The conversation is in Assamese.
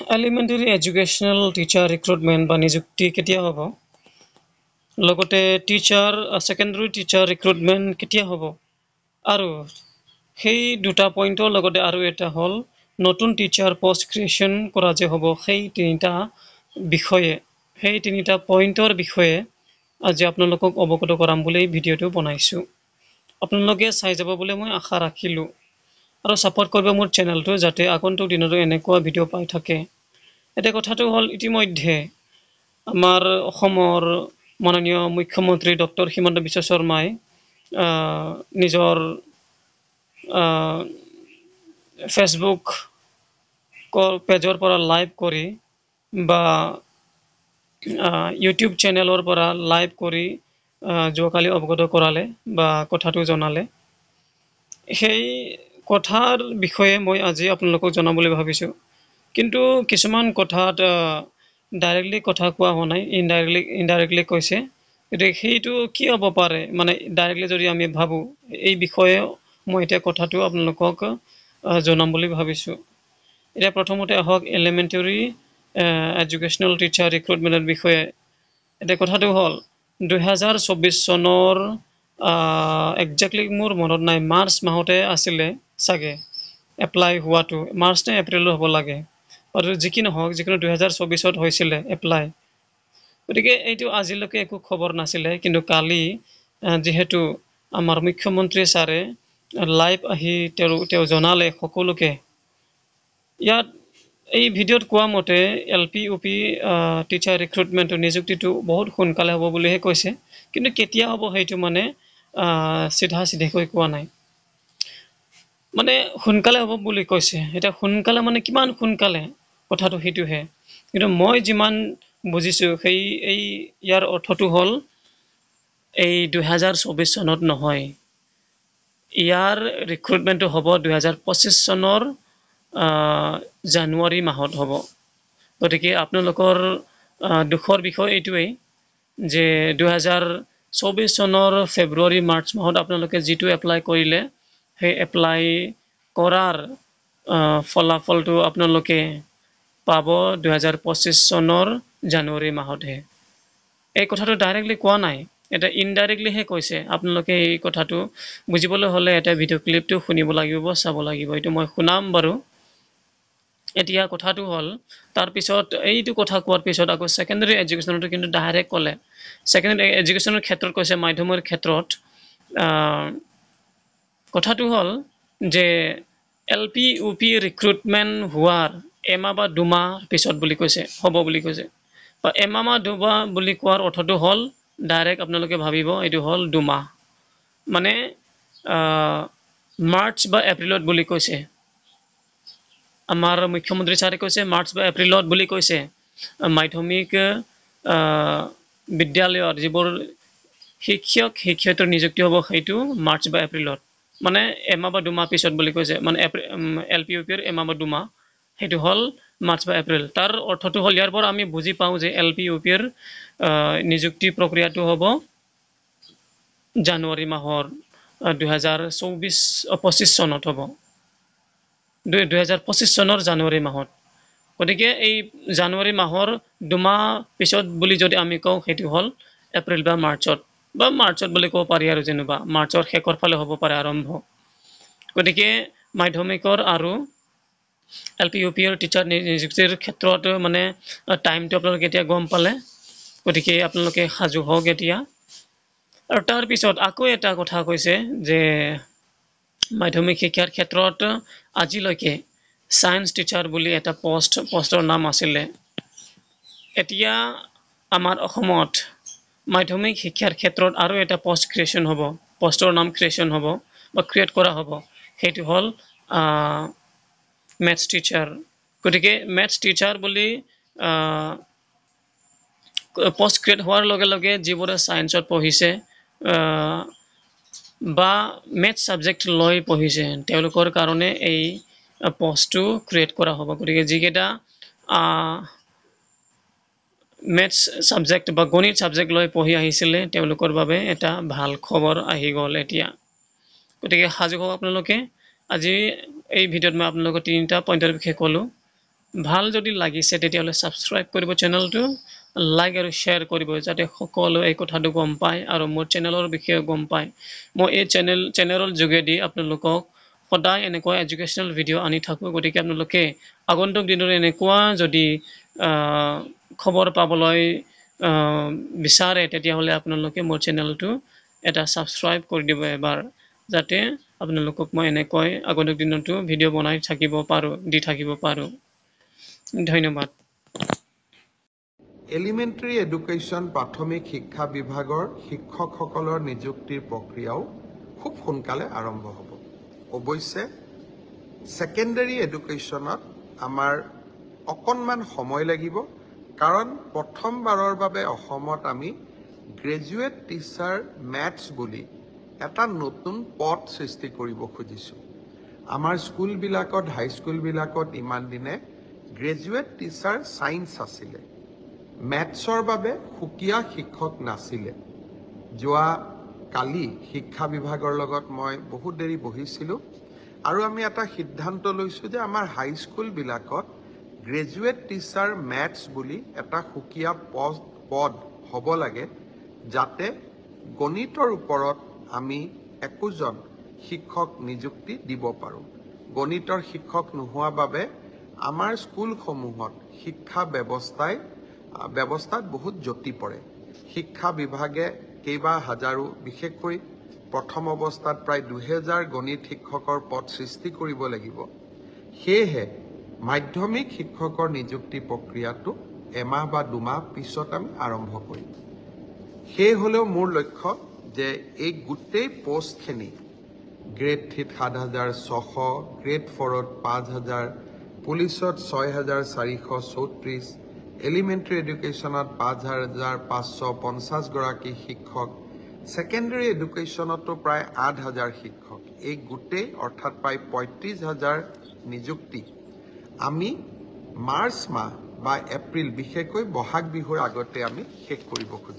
Elementary educational teacher recruitment বা নিযুক্তি কেতিয়া হ'ব লগতে secondary teacher recruitment কেতিয়া হ'ব আৰু সেই দুটা পইণ্টৰ লগতে আৰু এটা হ'ল নতুন টিচাৰ পোষ্ট ক্ৰিয়েশ্যন কৰা যে হ'ব সেই তিনিটা পইণ্টৰ বিষয়ে আজি আপোনালোকক অৱগত কৰাম বুলি ভিডিঅ'টো বনাইছোঁ আপোনালোকে চাই যাব বুলি মই আশা ৰাখিলোঁ আৰু সাপোৰ্ট কৰিব মোৰ চেনেলটো যাতে আগন্তুক দিনতো এনেকুৱা ভিডিঅ' পাই থাকে এটা কথাটো হ'ল ইতিমধ্যে আমাৰ অসমৰ মাননীয় মুখ্যমন্ত্ৰী ডক্টৰ হিমন্ত বিশ্ব শৰ্মাই নিজৰ ফেচবুক পেজৰ পৰা লাইভ কৰি বা ইউটিউব চেনেলৰ পৰা লাইভ কৰি যোৱাকালি অৱগত কৰালে বা কথাটো জনালে সেই কথাৰ বিষয়ে মই আজি আপোনালোকক জনাম বুলি ভাবিছোঁ কিন্তু কিছুমান কথাত ডাইৰেক্টলি কথা কোৱা হোৱা নাই ইনডাইৰেক্টলি কৈছে সেইটো কি হ'ব পাৰে মানে ডাইৰেক্টলি যদি আমি ভাবোঁ এই বিষয়ে মই এতিয়া কথাটো আপোনালোকক জনাম বুলি ভাবিছোঁ এতিয়া প্ৰথমতে আহক এলিমেণ্টাৰী এডুকেশ্যনেল টিচাৰ ৰিক্ৰুটমেণ্টৰ বিষয়ে এতিয়া কথাটো হ'ল 2024 চনৰ একজেক্টলি মোৰ মনত নাই মাৰ্চ মাহতে আছিলে চাগে এপ্লাই হোৱাটো মাৰ্চ নে এপ্ৰিলত হ'ব লাগে আৰু যিকোনো 2024ত হৈছিলে এপ্লাই গতিকে এইটো আজিলৈকে একো খবৰ নাছিলে কিন্তু কালি যেহেতু আমাৰ মুখ্যমন্ত্ৰী ছাৰে লাইভ আহি তেওঁ জনালে সকলোকে ইয়াত এই ভিডিঅ'ত কোৱা মতে এলপি ইউপি টিচাৰ ৰিক্ৰুটমেণ্টৰ নিযুক্তিটো বহুত সোনকালে হ'ব বুলিহে কৈছে কিন্তু কেতিয়া হ'ব সেইটো মানে চিধাকৈ কোৱা নাই মানে সোনকালে হ'ব বুলি কৈছে এটা সোনকালে মানে কিমান সোনকালে কথাটো হেতুহে কিন্তু মই যিমান বুজিছো এই ইয়াৰ অৰ্থটো হ'ল এই 2024 চনত নহয় ইয়াৰ ৰিক্ৰুটমেণ্টটো হ'ব 2025 চনৰ জানুৱাৰী মাহত হ'ব গতিকে আপোনালোকৰ দুখৰ বিষয় এইটোৱেই যে 2024 চনৰ ফেব্ৰুৱাৰী মাৰ্চ মাহত আপোনালোকে যিটো এপ্লাই কৰিলে সেই এপ্লাই কৰাৰ ফলাফলটো আপোনালোকে পাব 2025 চনৰ জানুৱাৰী মাহতহে এই কথাটো ডাইৰেক্টলি কোৱা নাই এটা ইনডাইৰেক্টলিহে কৈছে আপোনালোকে এই কথাটো বুজিবলৈ হ'লে এটা ভিডিঅ' ক্লিপটো শুনিব লাগিব চাব লাগিব এইটো মই শুনাম বাৰু এতিয়া কথাটো হ'ল তাৰ পিছত এইটো কথা কোৱাৰ পিছত আকৌ সেকেন্ডাৰী এডুকেশ্যনটো কিন্তু ডাইৰেক্ট ক'লে সেকেন্ডাৰী এডুকেশ্যনৰ ক্ষেত্ৰত কৈছে মাধ্যমৰ ক্ষেত্ৰত কথাটো হ'ল যে এলপি ইউপি ৰিক্ৰুটমেণ্ট হোৱাৰ এমাহ বা দুমাহ পিছত বুলি কৈছে হ'ব বুলি কৈছে বা এমাহ বা দুমাহ বুলি কোৱাৰ অৰ্থটো হ'ল ডাইৰেক্ট আপোনালোকে ভাবিব এইটো হ'ল দুমাহ মানে মাৰ্চ বা এপ্ৰিলত বুলি কৈছে আমাৰ মুখ্যমন্ত্ৰী ছাৰে কৈছে মাৰ্চ বা এপ্ৰিলত বুলি কৈছে মাধ্যমিক বিদ্যালয়ৰ যিবোৰ শিক্ষয়িত্ৰীৰ নিযুক্তি হ'ব সেইটো মাৰ্চ বা এপ্ৰিলত মানে এমাহ বা দুমাহ পিছত বুলি কৈছে মানে এলপি ইউপিৰ এমাহ বা দুমাহ সেইটো হ'ল মাৰ্চ বা এপ্ৰিল তাৰ অৰ্থটো হ'ল ইয়াৰ পৰা আমি বুজি পাওঁ যে এলপি ইউপিৰ নিযুক্তি প্ৰক্ৰিয়াটো হ'ব জানুৱাৰী মাহৰ 2025 চনত হ'ব 2025 চনৰ জানুৱাৰী মাহত গতিকে এই জানুৱাৰী মাহৰ দুমাহ পিছত বুলি যদি আমি কওঁ সেইটো হ'ল এপ্ৰিল বা মাৰ্চত বুলি ক'ব পাৰি আৰু যেনিবা মাৰ্চৰ শেষৰ ফালে হ'ব পাৰে আৰম্ভ গতিকে মাধ্যমিকৰ আৰু এলপি ইউপিৰ টিচাৰ নিযুক্তিৰ ক্ষেত্ৰত মানে টাইমটো আপোনালোকে এতিয়া গম পালে গতিকে আপোনালোকে সাজু হওক এতিয়া আৰু তাৰ পিছত আকৌ এটা কথা কৈছে যে মাধ্যমিক শিক্ষাৰ ক্ষেত্ৰত আজিলৈকে সায়েন্স টিচাৰ বুলি এটা পোষ্টৰ নাম আছিলে এতিয়া আমাৰ অসমত মাধ্যমিক শিক্ষাৰ ক্ষেত্ৰত আৰু এটা পোষ্ট ক্ৰিয়েশ্যন হ'ব পোষ্টৰ নাম ক্ৰিয়েশ্যন হ'ব বা ক্ৰিয়েট কৰা হ'ব সেইটো হ'ল মেথছ টিচাৰ গতিকে মেথছ টিচাৰ বুলি পোষ্ট ক্ৰিয়েট হোৱাৰ লগে লগে যিবোৰে সায়েন্সত পঢ়িছে বা মেথছ সাবজেক্ট লৈ পঢ়িছে তেওঁলোকৰ কাৰণে এই পোষ্টটো ক্ৰিয়েট কৰা হ'ব গতিকে যিকেইটা মেথছ সাবজেক্ট বা গণিত সাবজেক্ট লৈ পঢ়ি আহিছিলে তেওঁলোকৰ বাবে এটা ভাল খবৰ আহি গ'ল এতিয়া গতিকে সাজু হওক আপোনালোকে আজি এই ভিডিঅ'ত মই আপোনালোকক তিনিটা পইণ্টৰ বিষয়ে ক'লোঁ ভাল যদি লাগিছে তেতিয়াহ'লে ছাবস্ক্ৰাইব কৰিব চেনেলটো, লাইক আৰু শ্বেয়াৰ কৰিব যাতে সকলোৱে এই কথাটো গম পায় আৰু মোৰ চেনেলৰ বিষয়ে গম পায়। মই এই চেনেলৰ যোগেদি আপোনালোকক সদায় এনেকুৱা এডুকেশ্যনেল ভিডিঅ' আনি থাকোঁ। গতিকে আপোনালোকে আগন্তুক দিনৰ এনেকুৱা যদি খবৰ পাবলৈ বিচাৰে তেতিয়াহ'লে আপোনালোকে মোৰ চেনেলটো এটা ছাবস্ক্ৰাইব কৰি দিব এবাৰ, যাতে আপোনালোকক মই এনেকৈ আগন্তুক দিনতো ভিডিঅ' বনাই থাকিব পাৰোঁ, দি থাকিব পাৰোঁ। ধন্যবাদ। এলিমেণ্টাৰী এডুকেশ্যন প্ৰাথমিক শিক্ষা বিভাগৰ শিক্ষকসকলৰ নিযুক্তিৰ প্ৰক্ৰিয়াও খুব সোনকালে আৰম্ভ হ'ব। অৱশ্যে ছেকেণ্ডাৰী এডুকেশ্যনত আমাৰ অকণমান সময় লাগিব, কাৰণ প্ৰথমবাৰৰ বাবে অসমত আমি গ্ৰেজুৱেট টিচাৰ মেথছ বুলি এটা নতুন পদ সৃষ্টি কৰিব খুজিছোঁ। আমাৰ স্কুলবিলাকত, হাইস্কুলবিলাকত ইমান দিনে গ্ৰেজুৱেট টিচাৰ ছায়েন্স আছিলে, মেথছৰ বাবে সুকীয়া শিক্ষক নাছিলে। যোৱা কালি শিক্ষা বিভাগৰ লগত মই বহুত দেৰি বহিছিলোঁ আৰু আমি এটা সিদ্ধান্ত লৈছোঁ যে আমাৰ হাইস্কুলবিলাকত গ্ৰেজুৱেট টিচাৰ মেথছ বুলি এটা সুকীয়া পদ হ'ব লাগে, যাতে গণিতৰ ওপৰত আমি একোজন শিক্ষক নিযুক্তি দিব পাৰোঁ। গণিতৰ শিক্ষক নোহোৱা বাবে আমাৰ স্কুলসমূহত শিক্ষা ব্যৱস্থাত বহুত জটি পৰে। শিক্ষা বিভাগে কেইবা হাজাৰো, বিশেষকৈ প্ৰথম অৱস্থাত প্ৰায় 2000 গণিত শিক্ষকৰ পদ সৃষ্টি কৰিব লাগিব। সেয়েহে মাধ্যমিক শিক্ষকৰ নিযুক্তি প্ৰক্ৰিয়াটো এমাহ বা 2 মাহ পিছত আমি আৰম্ভ কৰিম। সেই হ'লেও মোৰ লক্ষ্য যে এই গোটেই পোষ্টখিনি গ্ৰেড 3ত 7600, গ্ৰেড 4ত 5000, পুলিচত 6434, এলিমেণ্টাৰী এডুকেশ্যনত 5550 গৰাকী শিক্ষক, ছেকেণ্ডাৰী এডুকেশ্যনতো প্ৰায় 8000 শিক্ষক, এই গোটেই অৰ্থাৎ প্ৰায় 35000 নিযুক্তি আমি মাৰ্চ মাহ বা এপ্ৰিল, বিশেষকৈ বহাগ বিহুৰ আগতে আমি শেষ কৰিব খুজিছোঁ।